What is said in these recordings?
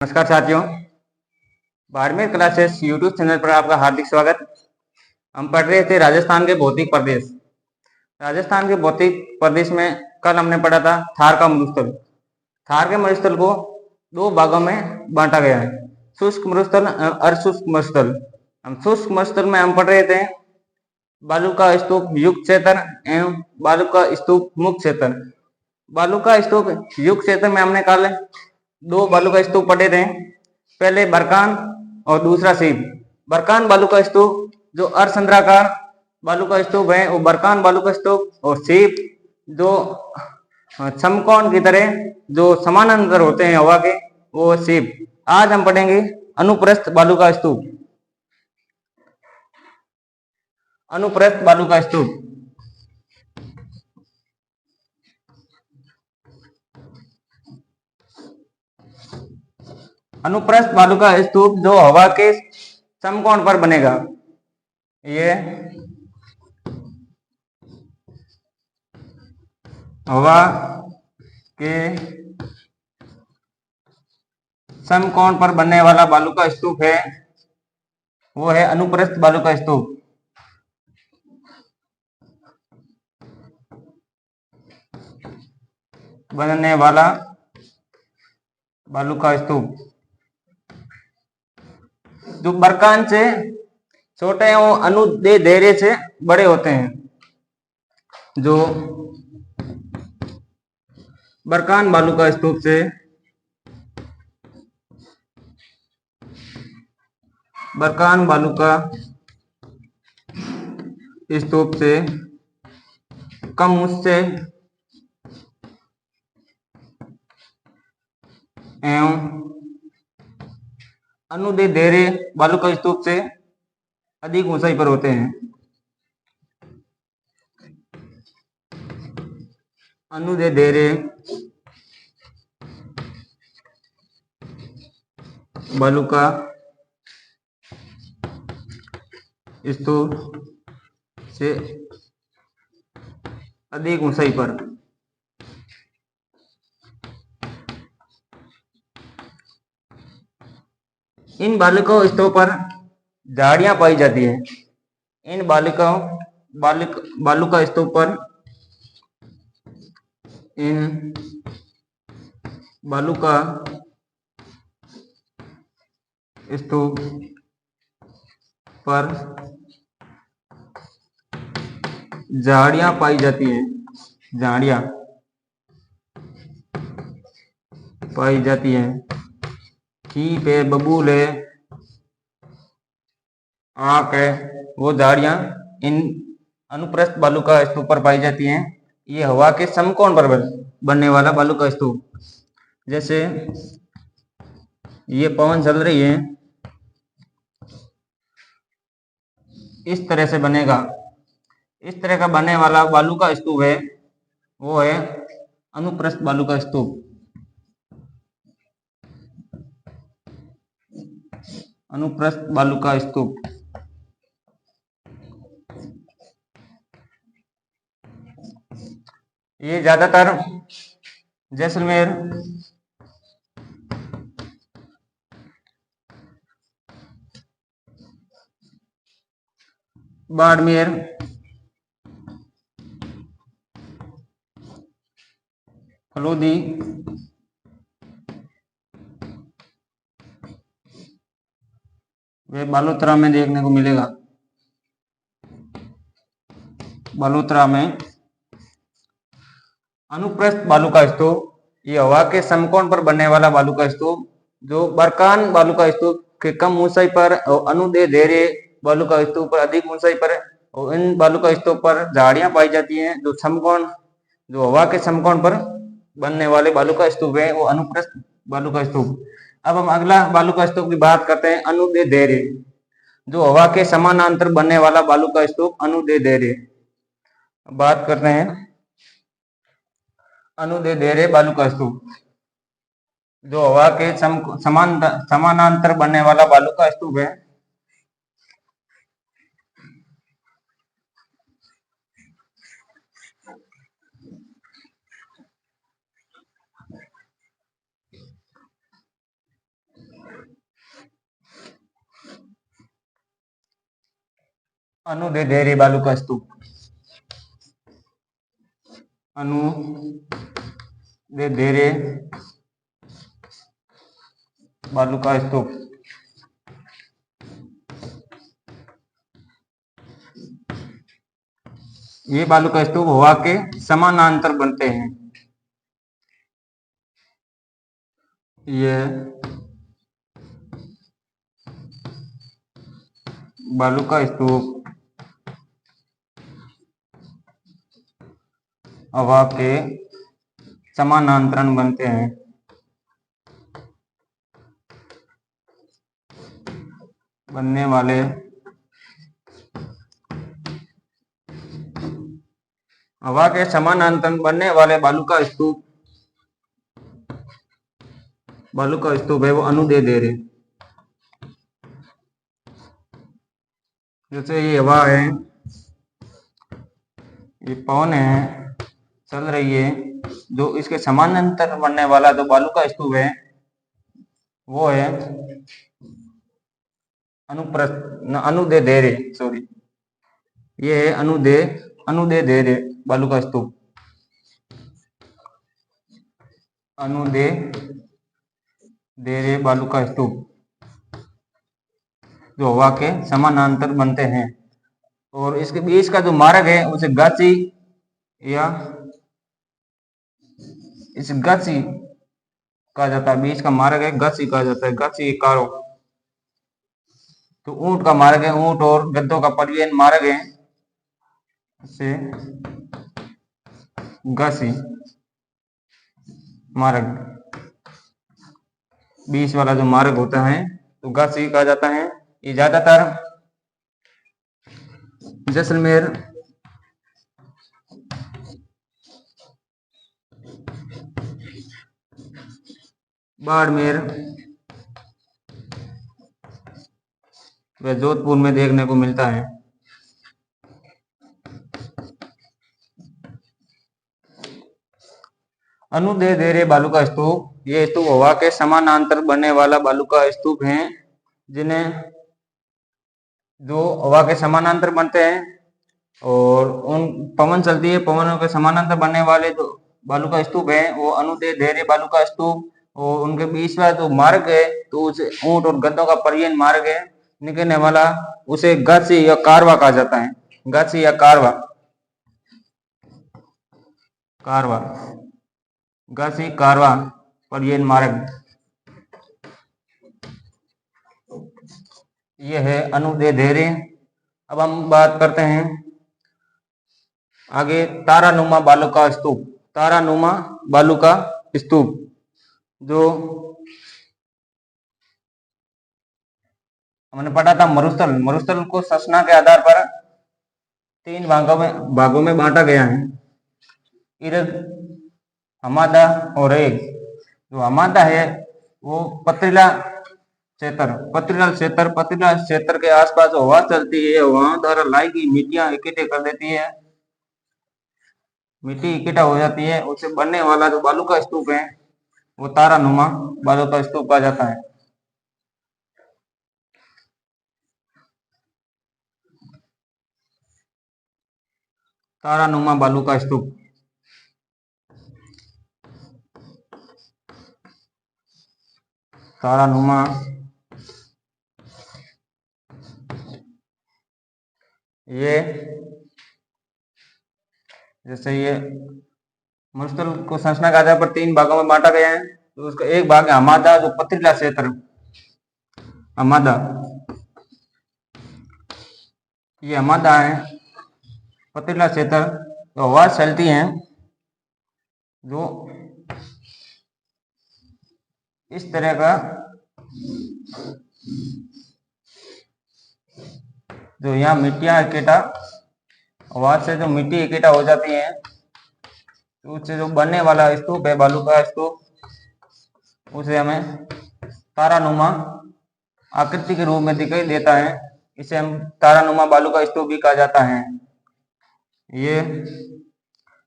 नमस्कार साथियों, Barmer classes YouTube channel पर आपका हार्दिक स्वागत। हम पढ़ रहे थे राजस्थान के भौतिक प्रदेश। राजस्थान के भौतिक प्रदेश में कल हमने पढ़ा था थार का मरुस्थल। थार के मरुस्थल को दो भागों में बांटा गया है, शुष्क मरुस्थल और अर्धशुष्क मरुस्थल। हम शुष्क मरुस्थल में हम पढ़ रहे थे बालू का स्तूप युक्त क्षेत्र एवं बालू का स्तूप मुक्त क्षेत्र। बालू का स्तूप युक्त क्षेत्र में हमने कल दो बालू का स्तूप पढ़े थे, पहले बरकान और दूसरा सीप। बरकान बालू का स्तूप जो अर्धचंद्राकार बालू का स्तूप है वो बरकान बालू का स्तूप, और सीप जो समकोण की तरह जो समानांतर होते हैं हवा के, वो सीप। आज हम पढ़ेंगे अनुप्रस्थ बालू का स्तूप। अनुप्रस्थ बालू का स्तूप। अनुप्रस्थ बालू का स्तूप जो हवा के समकोण पर बनेगा। ये हवा के समकोण पर बनने वाला बालू का स्तूप है, वो है अनुप्रस्थ बालू का स्तूप। बनने वाला बालू का स्तूप जो बरकान से छोटे हैं वो अनुदैर्ध्य धैर्य से बड़े होते हैं। जो बरकान बालू का स्तूप से बरकान बालू का स्तूप से कम ऊंचे एवं अनुदैर्ध्य धैर्य बालू का स्तूप से अधिक ऊंचाई पर होते हैं। अनुदैर्ध्य धैर्य बालू का स्तूप से अधिक ऊंचाई पर। इन बालू स्तूप पर झाड़ियां पाई जाती है। इन बालू का स्तूप पर इन बालू का स्तूप पर झाड़ियां पाई जाती हैं। झाड़ियां पाई जाती हैं। खीप है, बबूल है, आक है, वो झाड़ियां इन अनुप्रस्थ बालू का स्तूप पर पाई जाती हैं। ये हवा के समकोण पर बनने वाला बालू का स्तूप। जैसे ये पवन चल रही है, इस तरह से बनेगा। इस तरह का बनने वाला बालू का स्तूप है, वो है अनुप्रस्थ बालू का स्तूप। अनुप्रस्थ बालू का स्तूप। ये ज्यादातर जैसलमेर, बाड़मेर, फलोदी, वे बालोतरा में देखने को मिलेगा। बालोतरा में अनुप्रस्थ बालू का स्तूप, ये हवा के समकोण पर बनने वाला बालू का स्तूप जो बरकान बालू का स्तूप के कम ऊंचाई पर और अनुदैर्ध्य धैर्य बालू का स्तूप पर अधिक ऊंचाई पर, और इन बालू का स्तूप पर झाड़ियां पाई जाती हैं जो समकोण, जो हवा के समकोण पर बनने वाले बालू का स्तूप है, वो अनुप्रस्थ बालू का स्तूप। अब हम अगला बालू का स्तूप की बात करते हैं, अनुदैर्ध्य धैर्य, जो हवा के समानांतर बनने वाला बालू का स्तूप अनुदैर्ध्य धैर्य। बात करते हैं अनुदैर्ध्य धैर्य बालू का स्तूप, जो हवा के समानांतर बनने वाला बालू का स्तूप है। अनुदे देरे बालू का स्तूप, अनु दे देरे बालू का स्तूप। ये बालू का स्तूप हवा के समानांतर बनते हैं। ये बालू का स्तूप हवा के समानांतर बनते हैं। बनने वाले हवा के समानांतर बनने वाले बालू का स्तूप है वो अनुदे दे रहे। जैसे ये हवा है, ये पवन है, चल रही है, जो इसके समानांतर बनने वाला जो बालू का स्तूप है वो है अनुदे दे रहे, सॉरी, ये है अनुदे दे रहे बालू का स्तूप, अनुदे दे रहे बालू का स्तूप जो हवा के समानांतर बनते हैं। और इसके बीच का जो मार्ग है उसे गाची या इस गाची कहा जाता है। बीच का मार्ग है गाची कहा जाता है, गाची कारो। तो ऊंट का मार्ग है, ऊंट और गद्दों का परिवहन मार्ग है, से गाची मार्ग। बीच वाला जो मार्ग होता है तो गाची कहा जाता है। ये ज्यादातर जैसलमेर, बाड़मेर व जोधपुर में देखने को मिलता है। अनुदे दे रहे बालू का स्तूप, ये स्तूप हवा के समानांतर बनने वाला बालू का स्तूप है, जिन्हें जो हवा के समानांतर बनते हैं और उन पवन चलती है, पवनों के समानांतर बनने वाले जो बालू का स्तूप है वो अनुदे दे रहे बालू का स्तूप। और उनके बीच में जो मार्ग है तो उसे ऊंट और गद्दों का परिवहन मार्ग है निकलने वाला, उसे गाची या कारवा कहा जाता है। गाची या कारवा, कारवा, गाची कारवा परिवहन मार्ग, ये है अनुदे दे रहे। अब हम बात करते हैं आगे तारानुमा बालू का स्तूप। तारानुमा बालू का स्तूप जो हमने पढ़ा था मरुस्थल। मरुस्थल को संरचना के आधार पर 3 भागों में बांटा गया है, इरग, हमादा और रेग। जो हमादा है वो पथरीला क्षेत्र के आसपास हवा चलती है, हवा द्वारा लाई गई मिट्टियां इकट्ठे कर देती है, मिट्टी इकट्ठा हो जाती है, उससे बनने वाला जो बालू का स्तूप है वो तारानुमा बालू का स्तूप कहा जाता है। तारानुमा बालू का स्तूप, तारानुमा ये जैसे ये मरुस्थल को संरचना के आधार पर 3 भागों में बांटा गया है। तो उसका एक भाग है हमादा, जो पथरीला क्षेत्र, हमादा, ये हमादा है पथरीला क्षेत्र। तो हवा चलती है जो इस तरह का, जो यहाँ मिट्टियां इकट्ठा, हवा से जो मिट्टी इकट्ठा हो जाती है तो उससे जो बनने वाला स्तूप है बालू का स्तूप, उसे हमें तारानुमा आकृति के रूप में दिखाई देता है। इसे हम तारानुमा बालू का स्तूप भी कहा जाता है। ये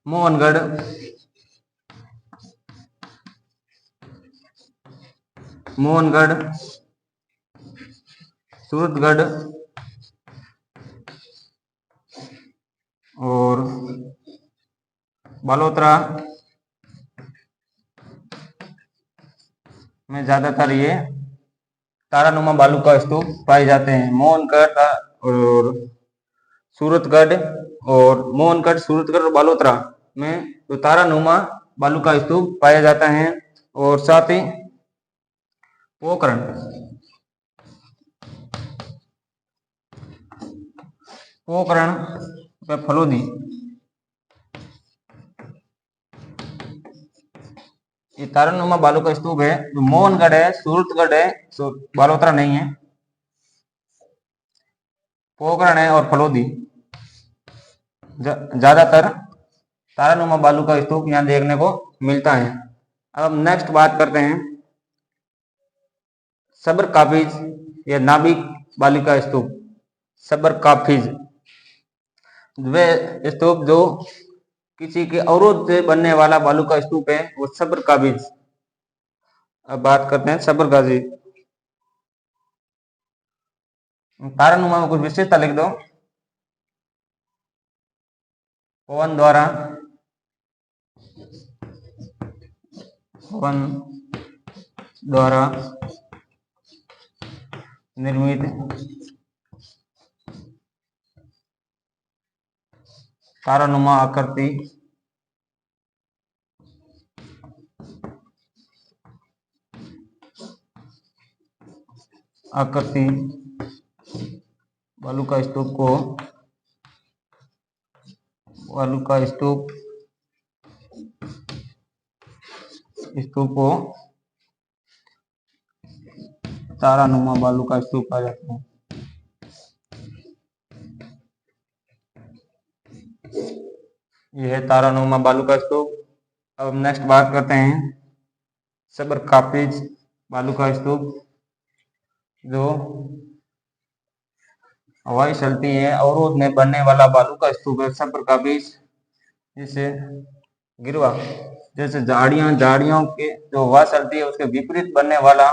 मोहनगढ़, सूरतगढ़, और बालोतरा में ज्यादातर ये तारानुमा बालू का स्तूप पाए जाते हैं। मोहनगढ़ और सूरतगढ़ और बालोतरा में तो तारानुमा बालू का स्तूप पाया जाता है। और साथ ही पोखरण व फलोदी ये तारानुमा बालू का स्तूप है। जो मोहनगढ़ है, सूरतगढ़ है, बालोतरा नहीं है, पोखरण है और फलोदी ज्यादातर तारानुमा बालू का स्तूप यहाँ देखने को मिलता है। अब नेक्स्ट बात करते हैं सबर काफिज या नाबिक बालू का स्तूप। सबर काफिज वे स्तूप जो किसी के अवरोध से बनने वाला बालू का स्तूप है, वो सबर काफिज। अब बात करते हैं सबर गाजी। तारानुमा में कुछ विशेषता लिख दो। पवन द्वारा निर्मित तारानुमा आकृति बालू का स्तूप को तारानुमा बालू का स्तूप कहा जाता है। यह है तारानुमा बालू का स्तूप। अब नेक्स्ट बात करते हैं सबर काफिज बालू का स्तूप जो हवाई चलती है अवरोध में बनने वाला बालू का स्तूप है। सबर काफिज जिसे गिरवा जैसे झाड़ियों के जो हवा चलती है उसके विपरीत बनने वाला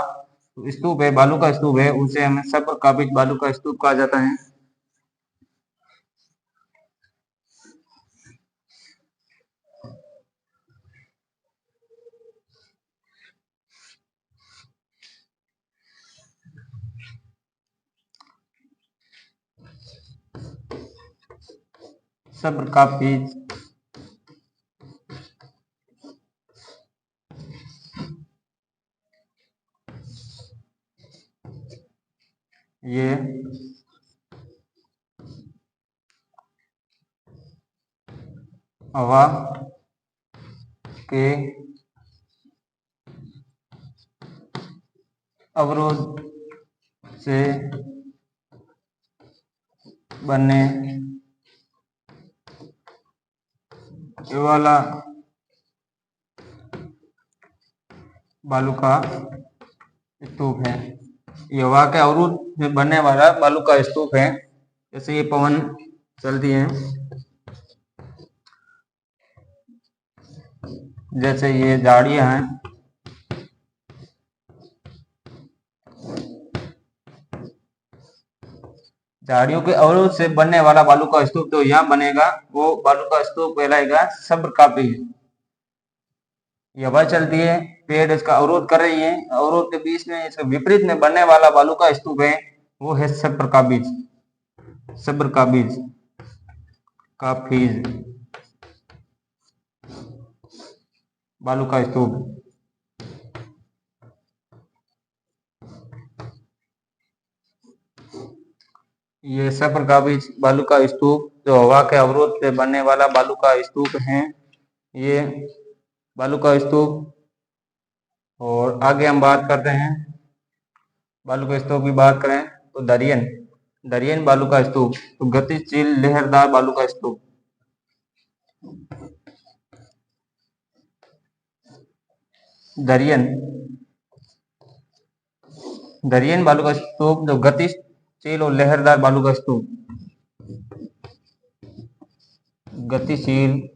स्तूप है, बालू का स्तूप है, उसे हमें सबर काफिज बालू का स्तूप कहा जाता है। सब्र काफिज ये हवा के अवरोध से बनने वाला बालू का स्तूप है। ये हवा के अवरोध से बनने वाला बालू का स्तूप है। जैसे ये पवन चलती है, जैसे ये झाड़ियां हैं, झाड़ियों के अवरोध से बनने वाला बालू का स्तूप जो यहाँ बनेगा वो बालू का स्तूप कहलाएगा सब्र काफिज। ये हवा चलती है, पेड़ इसका अवरोध कर रही है, अवरोध के बीच में इसके विपरीत में बनने वाला बालू का स्तूप है, वो है सब्र काफिज। सब्र काफिज बालू का स्तूप। ये सब्र काफिज बालू का स्तूप जो हवा के अवरोध से बनने वाला बालू का स्तूप है, ये बालू का स्तूप। और आगे हम बात करते हैं बालू के स्तूप की बात करें तो दरियन बालू का स्तूप तो गतिशील लहरदार बालू का स्तूप। दरियन बालू का स्तूप जो गतिशील और लहरदार बालू का स्तूप। गतिशील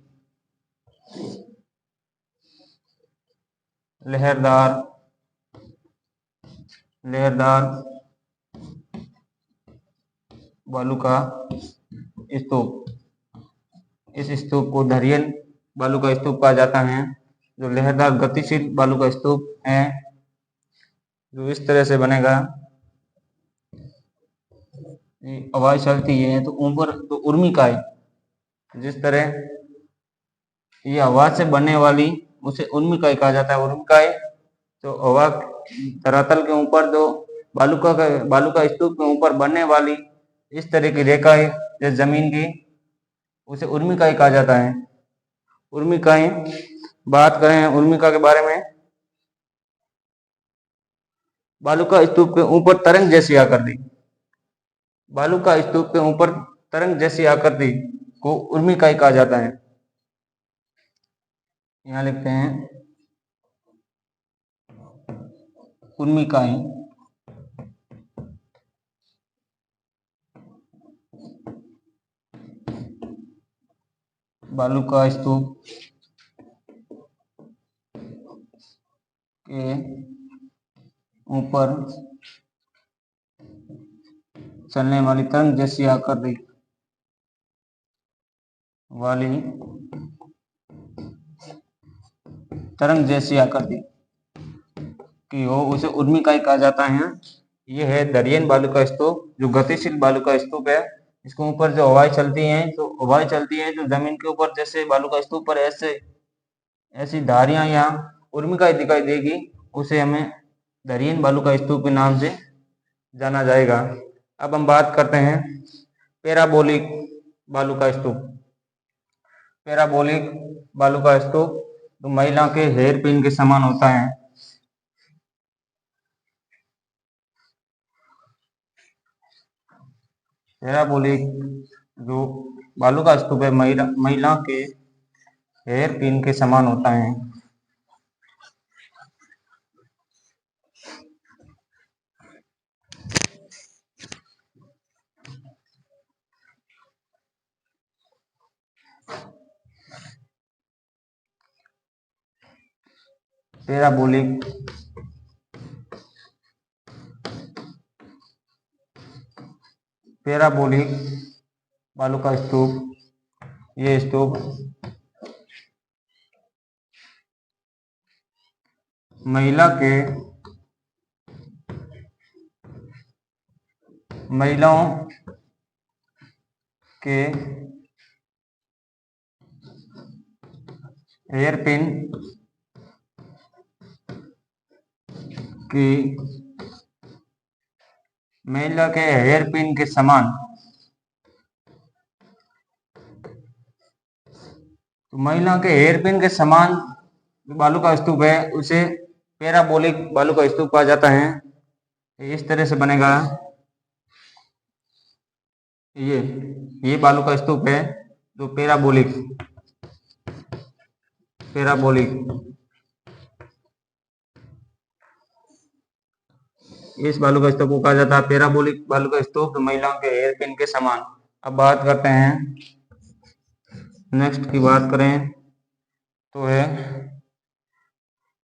लहरदार बालू का स्तूप। इस स्तूप को धैर्यन बालू का स्तूप कहा जाता है। जो लहरदार गतिशील बालू का स्तूप है, जो इस तरह से बनेगा, आवाज चलती है तो ऊपर तो उर्मिकाय, जिस तरह ये हवा से बनने वाली उसे उर्मिकाय कहा जाता है। उर्मिकाय तो हवा धरातल के ऊपर जो बालू का स्तूप के ऊपर बनने वाली इस तरह की रेखा है जैसे जमीन की, उसे उर्मिकाय कहा जाता है। उर्मिकाएं, बात करें उर्मिका के बारे में, बालू का स्तूप के ऊपर तरंग जैसी आकृति, बालू का स्तूप के ऊपर तरंग जैसी आकृति को उर्मिकाय कहा जाता है। यहां लिखते हैं उर्मिकाएं। बालू का स्तूप के ऊपर चलने वाली तरंग जैसी आकृति वाली तरंग जैसी आकृति की हो उसे उर्मिकाय कहा जाता है। यह है दरियन बालू का स्तूप, जो गतिशील बालू का स्तूप है। इसके ऊपर जो हवाएं चलती हैं, तो हवाएं चलती हैं जो जमीन के ऊपर, जैसे बालू का स्तूप पर ऐसी धारियां या उर्मिकाय दिखाई देगी, उसे हमें दरियन बालू का स्तूप के नाम से जाना जाएगा। अब हम बात करते हैं पैराबोलिक बालू का स्तूप। पैराबोलिक बालू का स्तूप तो महिला के हेयर पिन के समान होता है। पैराबोलिक जो बालू का स्तूप है, महिला के हेयर पिन के समान होता है। पैराबोलिक पैराबोलिक बालू का स्तूप, ये स्तूप महिलाओं के हेयर पिन की महिला के हेयर पिन के समान, तो महिला के हेयर पिन के समान बालू का स्तूप है उसे पैराबोलिक बालू का स्तूप कहा जाता है। इस तरह से बनेगा। ये बालू का स्तूप है जो पैराबोलिक इस बालू का स्तूप को कहा जाता है पैराबोलिक बालू का स्तूप, जो महिलाओं के हेयर पिन के समान। अब बात करते हैं, नेक्स्ट की बात करें तो है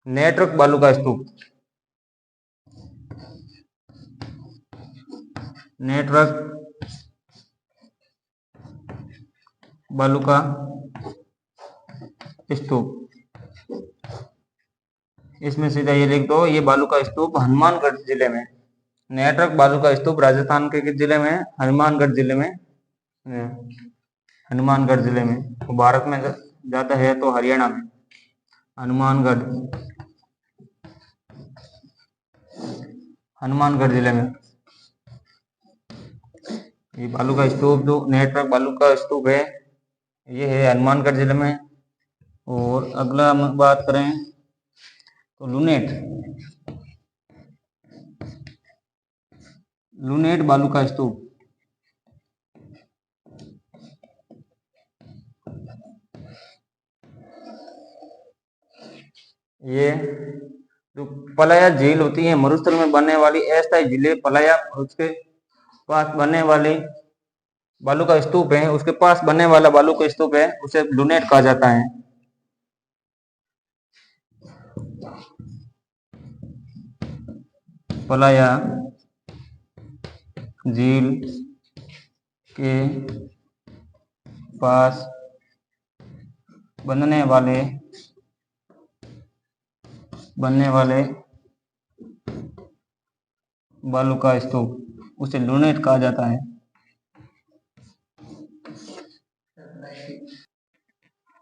नेटवर्क बालू का स्तूप। नेटवर्क बालू का स्तूप, इसमें सीधा ये लिख दो, ये बालू का स्तूप हनुमानगढ़ जिले में। नेटवर्क बालू का स्तूप राजस्थान के जिले में, हनुमानगढ़ जिले में। हनुमानगढ़ जिले में, तो भारत में ज्यादा है तो हरियाणा में। हनुमानगढ़ जिले में ये बालू का स्तूप, जो नेटवर्क बालू का स्तूप है, ये है हनुमानगढ़ जिले में। और अगला हम बात करें तो लूनेट बालू का स्तूप। ये जो पलाया झील होती है, मरुस्थल में बनने वाली अस्थायी झीलें पलाया, उसके पास बनने वाली बालू का स्तूप है, उसके पास बनने वाला बालू का स्तूप है, उसे लूनेट कहा जाता है। पलाया झील के पास बनने वाले बालू का स्तूप उसे लूनेट कहा जाता है।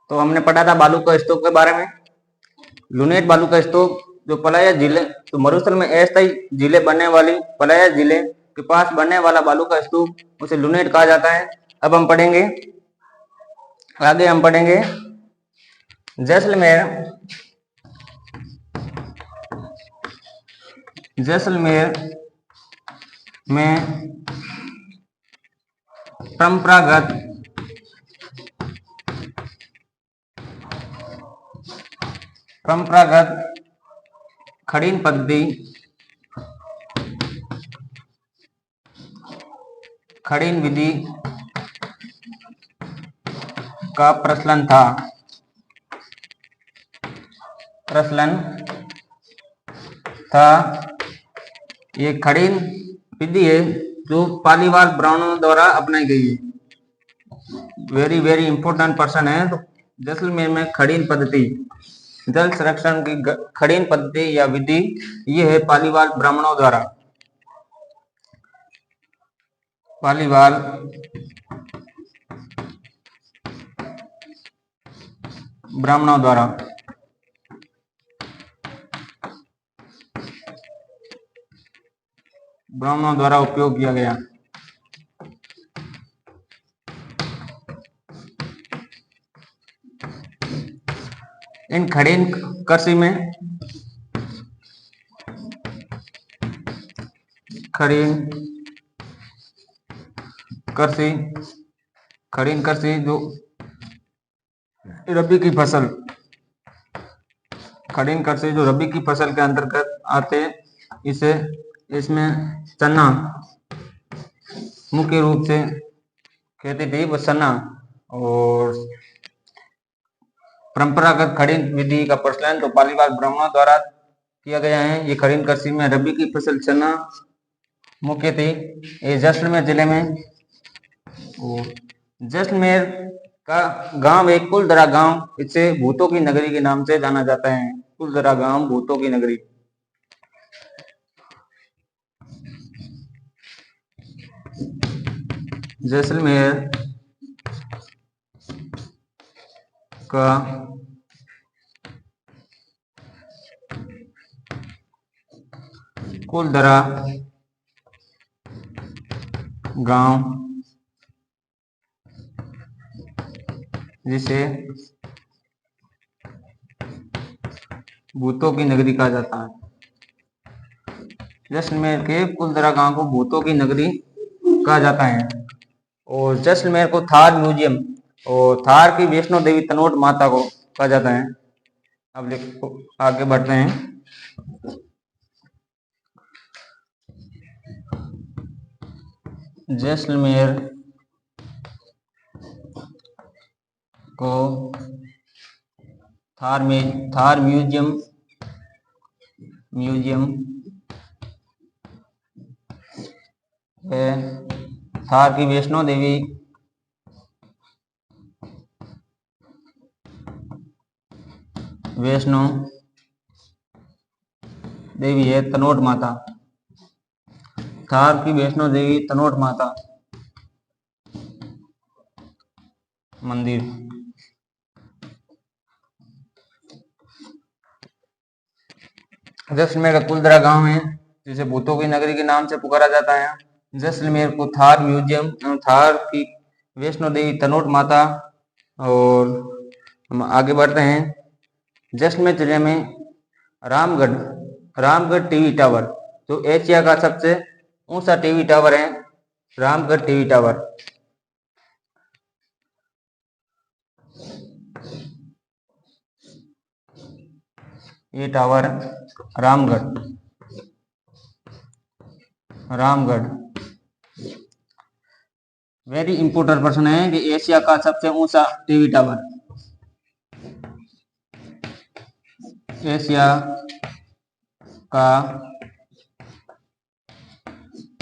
तो हमने पढ़ा था बालू का स्तूप के बारे में। लूनेट बालू का स्तूप जो पलाया जिले, तो मरुस्थल में अस्थायी जिले बनने वाली पलाया जिले के पास बनने वाला बालू का स्तूप उसे लूनेट कहा जाता है। अब हम पढ़ेंगे, आगे हम पढ़ेंगे जैसलमेर में परंपरागत खड़ीन विधि का प्रचलन था। ये खड़ीन विधि है जो पालीवाल ब्राह्मणों द्वारा अपनाई गई है। वेरी वेरी इंपॉर्टेंट पर्सन है। तो जैसलमेर में खड़ीन पद्धति, जल संरक्षण की खड़ीन पद्धति या विधि ये है पालीवाल ब्राह्मणों द्वारा। पालीवाल ब्राह्मणों द्वारा उपयोग किया गया। इन खड़ीन कृषि में खड़ीन कृषि जो रबी की फसल, खड़ीन कृषि जो रबी की फसल के अंतर्गत आते, इसमें चना मुख्य रूप से खेती थी, वो चना। और परंपरागत खड़ीन विधि का प्रचलन तो पालीवाल ब्राह्मणों द्वारा किया गया है। ये खड़ीन कृषि में रबी की फसल चना मुख्य थी। ये जैसलमेर जिले में, जैसलमेर का गांव एक कुलधरा गांव, इसे भूतों की नगरी के नाम से जाना जाता है। कुलधरा गांव, भूतों की नगरी। जैसलमेर का कुलधरा गांव, जिसे भूतों की नगरी कहा जाता है। जैसलमेर के कुलधरा गांव को भूतों की नगरी कहा जाता है। और जैसलमेर को थार म्यूजियम और थार की वैष्णो देवी तनोट माता को कहा जाता है। अब देखो आगे बढ़ते हैं। जैसलमेर को थार म्यूजियम है। थार की वैष्णो देवी है तनोट माता। थार की वैष्णो देवी तनोट माता मंदिर। जैसलमेर का कुलधरा गांव है, जिसे भूतों की नगरी के नाम से पुकारा जाता है। जैसलमेर को थार म्यूजियम, थार की वैष्णो देवी तनोट माता। और हम आगे बढ़ते हैं। जैसलमेर जिले में रामगढ़ टीवी टावर, जो एशिया का सबसे ऊंचा टीवी टावर है, रामगढ़ टीवी टावर। ये टावर रामगढ़ वेरी इंपोर्टेंट प्रश्न है कि एशिया का सबसे ऊंचा टीवी टावर, एशिया का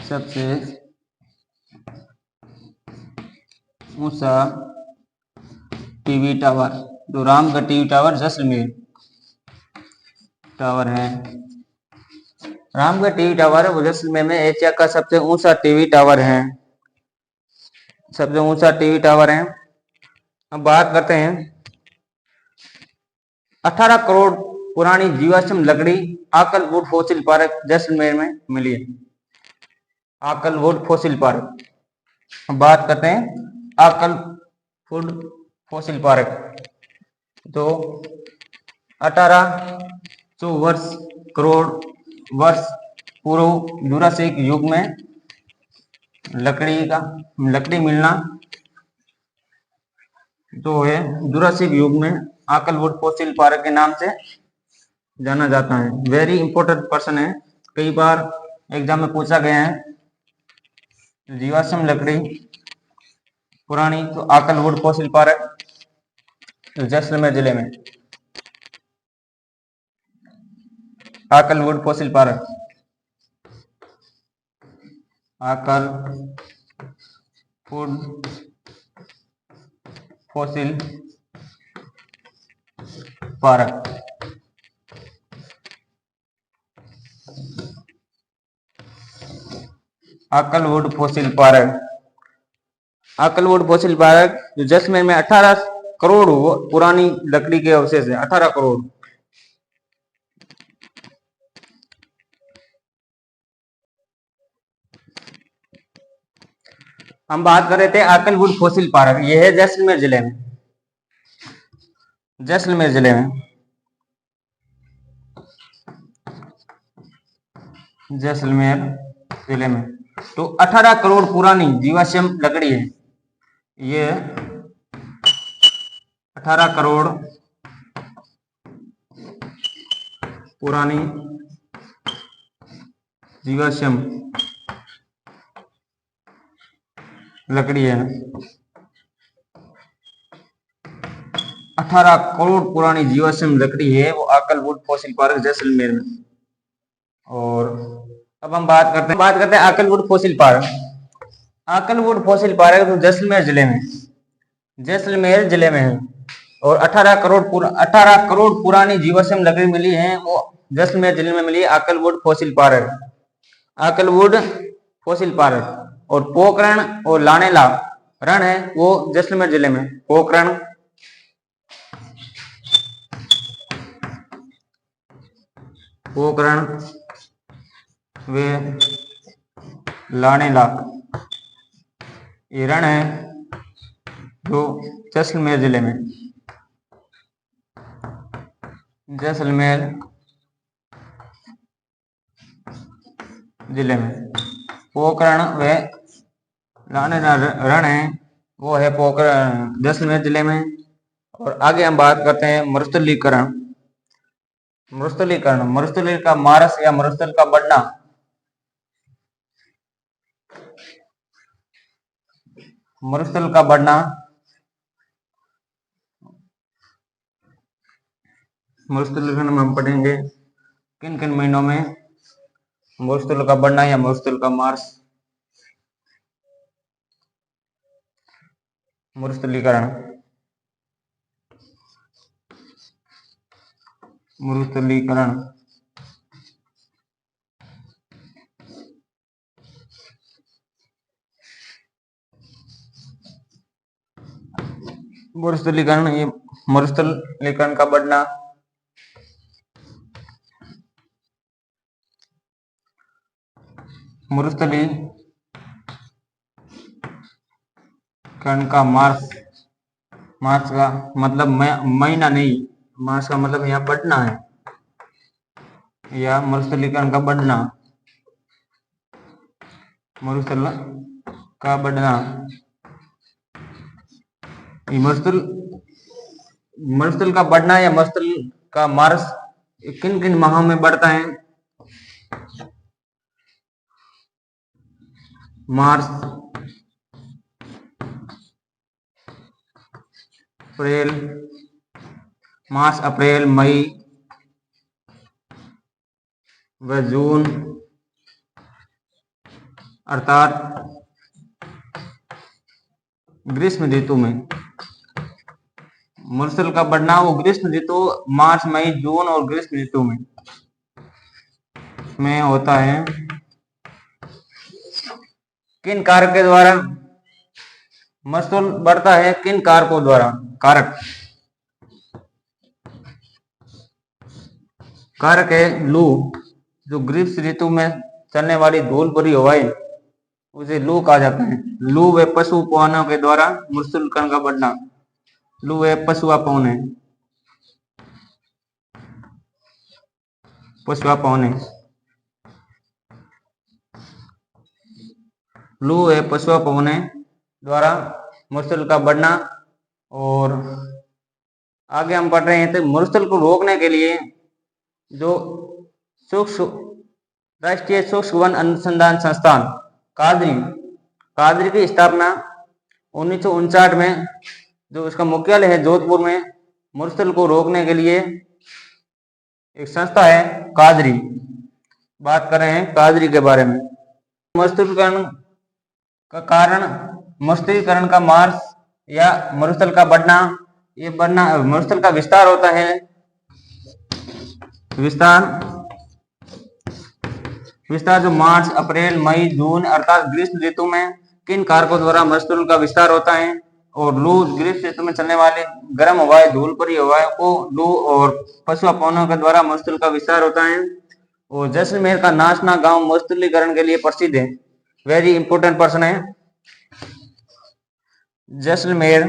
सबसे ऊंचा टीवी टावर तो Ramgarh TV tower Jaisalmer tower है। रामगढ़ टीवी टावर वो जैसलमेर में एशिया का सबसे ऊंचा टीवी टावर है, सबसे ऊंचा टीवी टावर है। अब बात करते हैं 18 करोड़ पुरानी जीवाश्म लकड़ी आकलवुड फॉसिल पार्क जैसलमेर में मिली है। आकलवुड फॉसिल पार्क, बात करते हैं आकलवुड फॉसिल पार्क। तो 1800 वर्ष करोड़ वर्ष पूर्व जुरासिक युग में लकड़ी मिलना जो है जुरासिक युग में आकलवुड फॉसिल पार्क के नाम से जाना जाता है। वेरी इंपॉर्टेंट क्वेश्चन है, कई बार एग्जाम में पूछा गया है। जीवाश्म लकड़ी पुरानी तो आकलवुड फॉसिल पार्क जैसलमेर जिले में, Akal wood fossil park, Akal wood fossil park. Akal wood fossil park, Akal wood fossil park जो जैसलमेर में 18 करोड़ पुरानी लकड़ी के अवशेष है, 18 करोड़। हम बात कर रहे थे आकलवुड फॉसिल पार्क, यह है जैसलमेर जिले में, जैसलमेर जिले में, जैसलमेर जिले में। तो 18 करोड़ पुरानी जीवाश्म लकड़ी है, ये 18 करोड़ पुरानी जीवाश्म लकड़ी है, 18 करोड़ पुरानी जीवाश्म लकड़ी है वो आकलवुड फॉसिल पार्क जैसलमेर में। और अब हम बात करते हैं Akal wood fossil park. Akal wood fossil park तो जैसलमेर जिले में है और 18 करोड़ पुरानी जीवाश्म लकड़ी मिली है वो जैसलमेर जिले में मिली है। Akal wood fossil park, Akal wood fossil park. और पोखरण और लानेला रण है वो जैसलमेर जिले में, पोखरण वे लानेला ये रण है जो जैसलमेर जिले में, जैसलमेर जिले में। पोखरण वे लानेला रण है वो है पोखरण जैसलमेर जिले में। और आगे हम बात करते हैं मरुस्थलीकरण। मरुस्थलीकरण का मारस या मरुस्थल का बढ़ना, मरुस्थल का बढ़ना, मरुस्थलीकरण में हम पढ़ेंगे किन किन महीनों में मरुस्थल का बढ़ना या मरुस्थल का मार्स। मरुस्थलीकरण, मरुस्थलीकरण मरुस्थलीकरण ये मरुस्थलीकरण का बढ़ना मरुस्थलीकरण का मार्च का मतलब महीना नहीं, मार्च का मतलब यहाँ बढ़ना है या मरुस्थलीकरण का बढ़ना, मरुस्थल का बढ़ना। मरुस्थल का बढ़ना या मरुस्थल का मार्च किन किन माहों में बढ़ता है? मार्च, अप्रैल, मार्च, अप्रैल, मई व जून अर्थात ग्रीष्म ऋतु में, मुरसल का बढ़ना वो ग्रीष्म ऋतु मार्च मई जून और ग्रीष्म ऋतु में होता है। किन कारक के द्वारा मुरसल बढ़ता है? किन कारकों द्वारा? कारक कारक है लू, जो ग्रीष्म ऋतु में चलने वाली धूल भरी हवाएं, उसे लू कहा जाता है। लू व पशु पवनों के द्वारा मुरसल कण का बढ़ना। लू व पशुआ पवन है, पशुआ पवन है। लू व पशुआ पवन द्वारा मुरसल का बढ़ना। और आगे हम पढ़ रहे हैं तो मुरसल को रोकने के लिए जो सूक्ष्म राष्ट्रीय सूक्ष्म वन अनुसंधान संस्थान कादरी की स्थापना 1959 में, जो उसका मुख्यालय है जोधपुर में, मुरसल को रोकने के लिए एक संस्था है कादरी। बात कर रहे हैं कादरी के बारे में। मरुस्थलीकरण का कारण मरुस्थलीकरण का मार्स या मरुस्थल का बढ़ना, ये बढ़ना मरुस्थल का विस्तार होता है। विस्तार जो मार्च अप्रैल मई जून अर्थात ग्रीष्म ऋतु में किन कारकों द्वारा मरुस्थल का विस्तार होता है? और लू, ग्रीष्म ऋतु में चलने वाली गर्म हवाएं, धूल भरी हवाएं को लू और पशुआ पवनों के द्वारा मरुस्थल का विस्तार होता है। और जैसलमेर का नाचना गांव मरुस्थलीकरण के लिए प्रसिद्ध है। वेरी इंपोर्टेंट पर्सन है जैसलमेर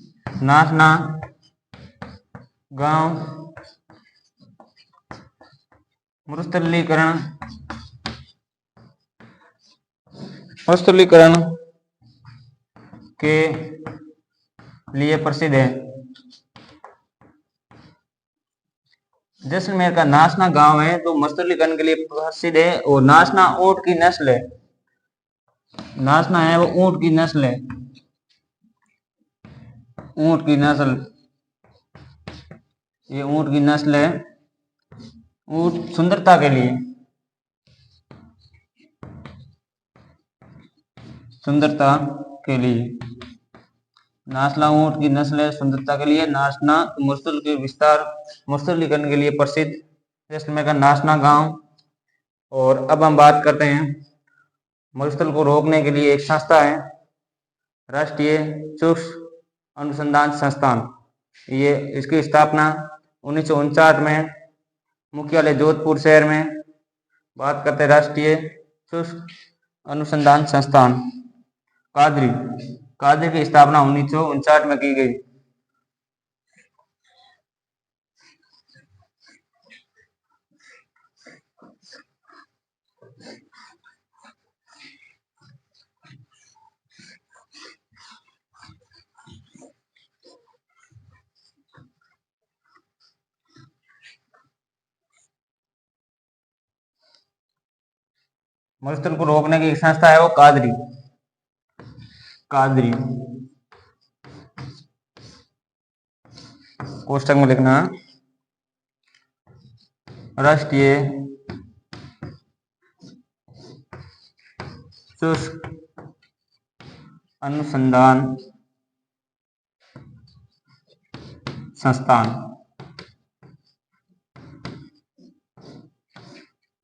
का नाचना गांव मरुस्थलीकरण के लिए प्रसिद्ध है। जैसलमेर का नाचना गांव है तो मरुस्थलीकरण के लिए प्रसिद्ध है। और नाचना ऊंट की नस्ल है। नाचना है वो ऊंट की नस्ल है, ऊंट की नस्ल, ये ऊंट की नस्ल है। ऊंट सुंदरता के लिए, नाचना ऊंट की नस्ल है सुंदरता के लिए। नाचना मुरसल के विस्तार मरुस्थलीकरण के लिए प्रसिद्ध जैसलमेर का नाचना गांव। और अब हम बात करते हैं मरुस्थल को रोकने के लिए एक संस्था है राष्ट्रीय सूक्ष्म अनुसंधान संस्थान। ये इसकी स्थापना 1959 में, मुख्यालय जोधपुर शहर में। बात करते हैं राष्ट्रीय सूक्ष्म अनुसंधान संस्थान कादरी की स्थापना 1959 में की गई। मरुस्थल को रोकने की एक संस्था है वो कादरी कोष्टक में लिखना राष्ट्रीय सूक्ष्म अनुसंधान संस्थान।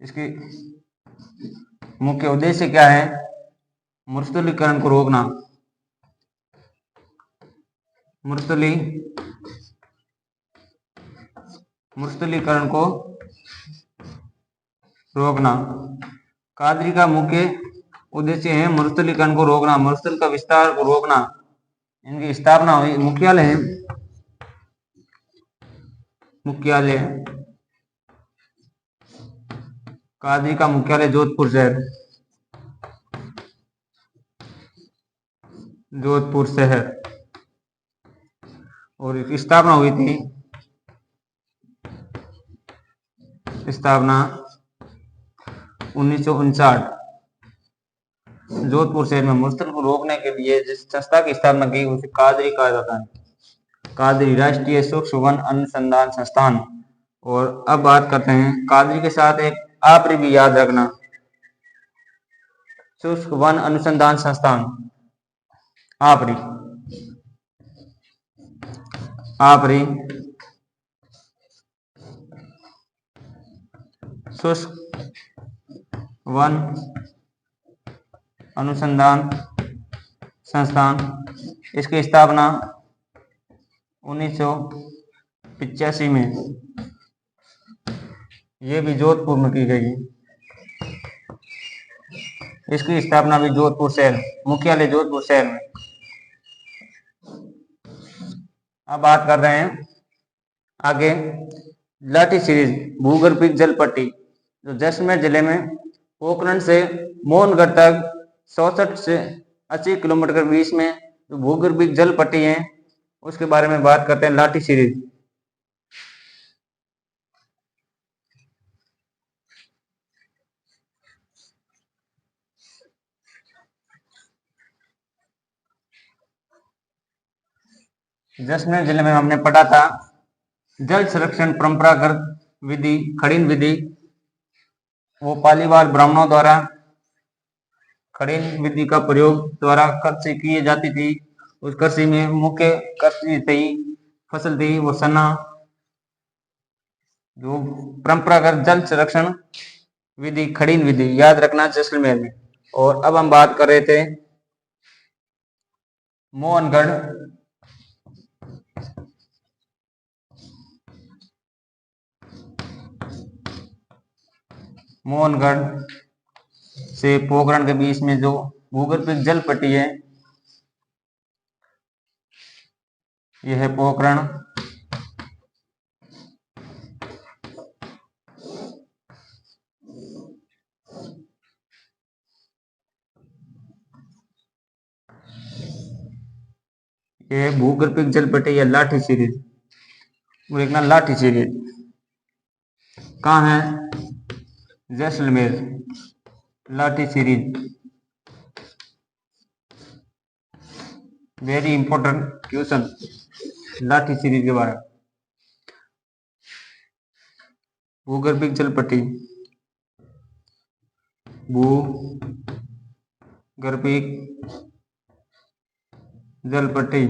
इसकी मुख्य उद्देश्य क्या है? मरुस्थलीकरण को रोकना, मरुस्थलीकरण को रोकना। कादरी का मुख्य उद्देश्य है मरुस्थलीकरण को रोकना, मरुस्थल का विस्तार को रोकना। इनकी स्थापना हुई, मुख्यालय कादरी का मुख्यालय जोधपुर शहर। और इसकी स्थापना हुई थी, स्थापना 1959 जोधपुर शहर में। मुरसल को रोकने के लिए जिस संस्था की स्थापना की उसे कादरी कहा जाता है, कादरी राष्ट्रीय सूक्ष्म वन अनुसंधान संस्थान। और अब बात करते हैं कादरी के साथ एक आपरी भी याद रखना। शुष्क वन अनुसंधान संस्थान, आपरी, आपरी, शुष्क वन अनुसंधान संस्थान, इसकी स्थापना 1985 में, ये भी जोधपुर में की गई। इसकी स्थापना भी जोधपुर शहर, मुख्यालय जोधपुर शहर में। अब बात कर रहे हैं आगे लाठी सीरीज भूगर्भिक जल पट्टी, जो जैसलमेर जिले में पोखरण से मोहनगढ़ तक 64 से 80 किलोमीटर के बीच में जो भूगर्भिक जल पट्टी है, उसके बारे में बात करते हैं। लाठी सीरीज जैसलमेर जिले में हमने पढ़ा था जल संरक्षण परंपरागत विधि खड़ीन विधि, वो पालीवाल ब्राह्मणों द्वारा खड़ीन विधि का प्रयोग द्वारा कृषि की जाती थी। उस कृषि में मुख्य कृषि थी, फसल थी वो सना, जो परंपरागत जल संरक्षण विधि खड़ीन विधि याद रखना जैसलमेर में। और अब हम बात कर रहे थे मोहनगढ़, मोहनगढ़ से पोखरण के बीच में जो भूगर्भिक जल पट्टी है, यह है पोखरण। ये भूगर्भिक जल पट्टी है लाठी सीरीज, वो देखना लाठी सीरीज कहाँ है, जैसलमेर। लाठी सीरीज वेरी इंपॉर्टेंट क्वेश्चन लाठी सीरीज के बारे में। भूगर्भिक जल पट्टी, भूगर्भिक जल पट्टी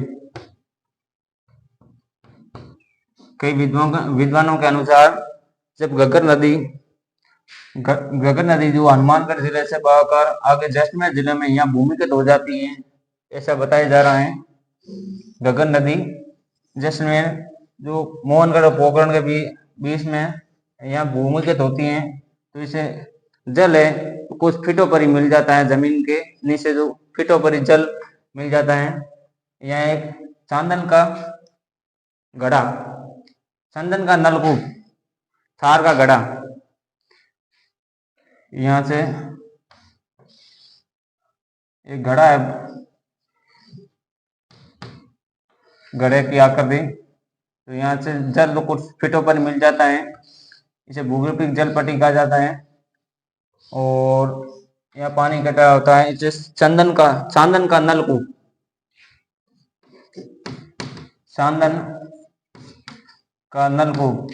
कई विद्वानों के अनुसार जब घग्गर नदी जो हनुमानगढ़ जिले से बहकर आगे जैसलमेर जिले में यहाँ भूमिगत हो जाती है, ऐसा बताया जा रहा है। घग्गर नदी जैसलमेर जो मोहनगढ़ और पोखरण के बीच में यहाँ भूमिगत होती है, तो इसे जल है कुछ फीटों पर ही मिल जाता है, जमीन के नीचे जो फीटों पर ही जल मिल जाता है। यहाँ एक चांदन का घड़ा, चंदन का नलकूप, थार का घड़ा, यहाँ से एक घड़ा है, घड़े की आकृति, तो यहाँ से जल कुछ फीटों पर मिल जाता है, इसे भूगर्भिक जल पट्टी कहा जाता है। और यहाँ पानी इकट्ठा होता है, इसे चांदन का नलकूप, चांदन का नलकूप,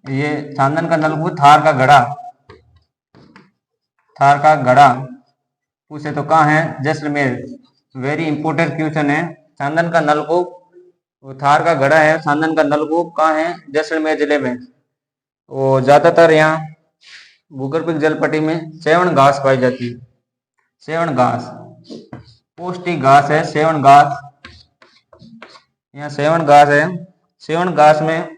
ये चांदन का नलकूप, थार का घड़ा पूछे तो कहाँ है, जैसलमेर। वेरी इंपोर्टेंट क्वेश्चन है। चांदन का नलकूप, वो थार का घड़ा है, चांदन का नलकूप कहाँ है, जैसलमेर जिले में। वो ज्यादातर यहाँ भूगर्भिक जल पट्टी में सेवन घास पाई जाती है। सेवन घास पौष्टिक घास है, सेवन घास, यहाँ सेवन घास है। सेवन घास में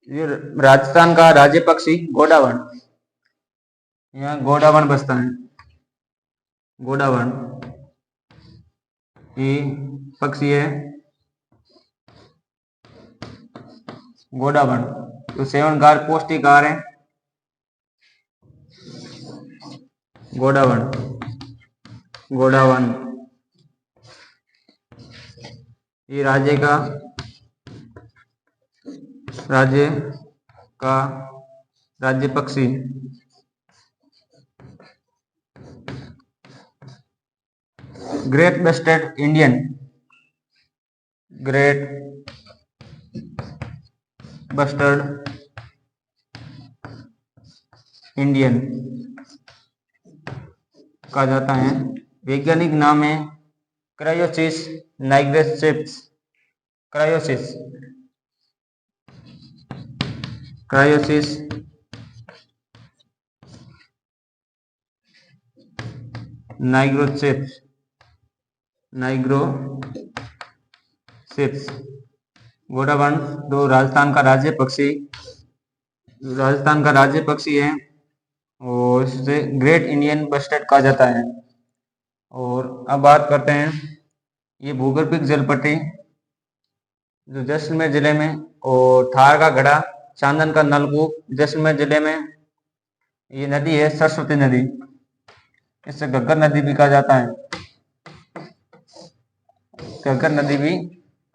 ये राजस्थान का राज्य पक्षी गोडावण, यहाँ गोडावण बसता है, गोडावण ये पक्षी है, गोडावण। तो सेवन घास पौष्टिक आहार है, गोडावण, ये राज्य पक्षी। ग्रेट बस्टर्ड इंडियन कहा जाता है। वैज्ञानिक नाम है क्रायोसिस नाइग्रेसेप्स। क्रायोसिस क्रायोसिस नाइग्रोसेप्स नाइग्रोसेप्स गोडावंश जो राजस्थान का राज्य पक्षी है और इसे ग्रेट इंडियन बस्टर्ड कहा जाता है। और अब बात करते हैं ये भूगर्भिक जलपट्टी जो जैसलमेर जिले में, और थार का गढ़ा, चांदन का नलकूप जैसलमेर जिले में। ये नदी है सरस्वती नदी, इसे घग्गर नदी भी कहा जाता है, घग्गर नदी भी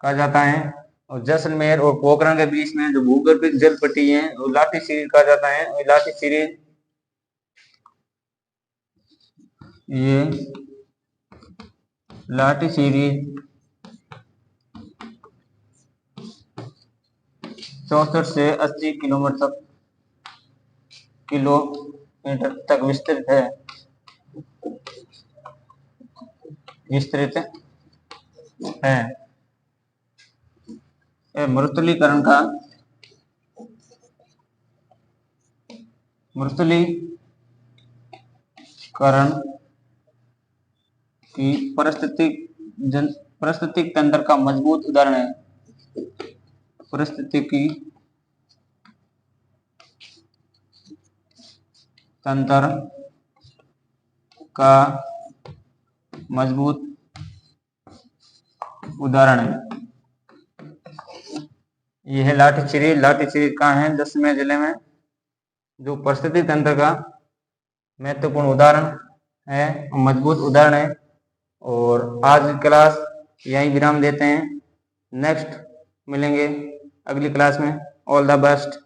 कहा जाता है। और जैसलमेर और पोखरण के बीच में जो भूगर्भिक जलपट्टी है वो लाठी सीरीज कहा जाता है। और लाठी सीरीज ये लाठी सीरीज 64 से 80 किलोमीटर तक विस्तृत है। मरुस्थलीकरण की पारिस्थितिक तंत्र का मजबूत उदाहरण है। पारिस्थितिकी तंत्र का मजबूत उदाहरण है। यह है लाठी सीरीज कहाँ है? जैसलमेर जिले में, जो पारिस्थितिक तंत्र का महत्वपूर्ण उदाहरण है, मजबूत उदाहरण है। और आज की क्लास यहीं विराम देते हैं। नेक्स्ट मिलेंगे अगली क्लास में। All the best.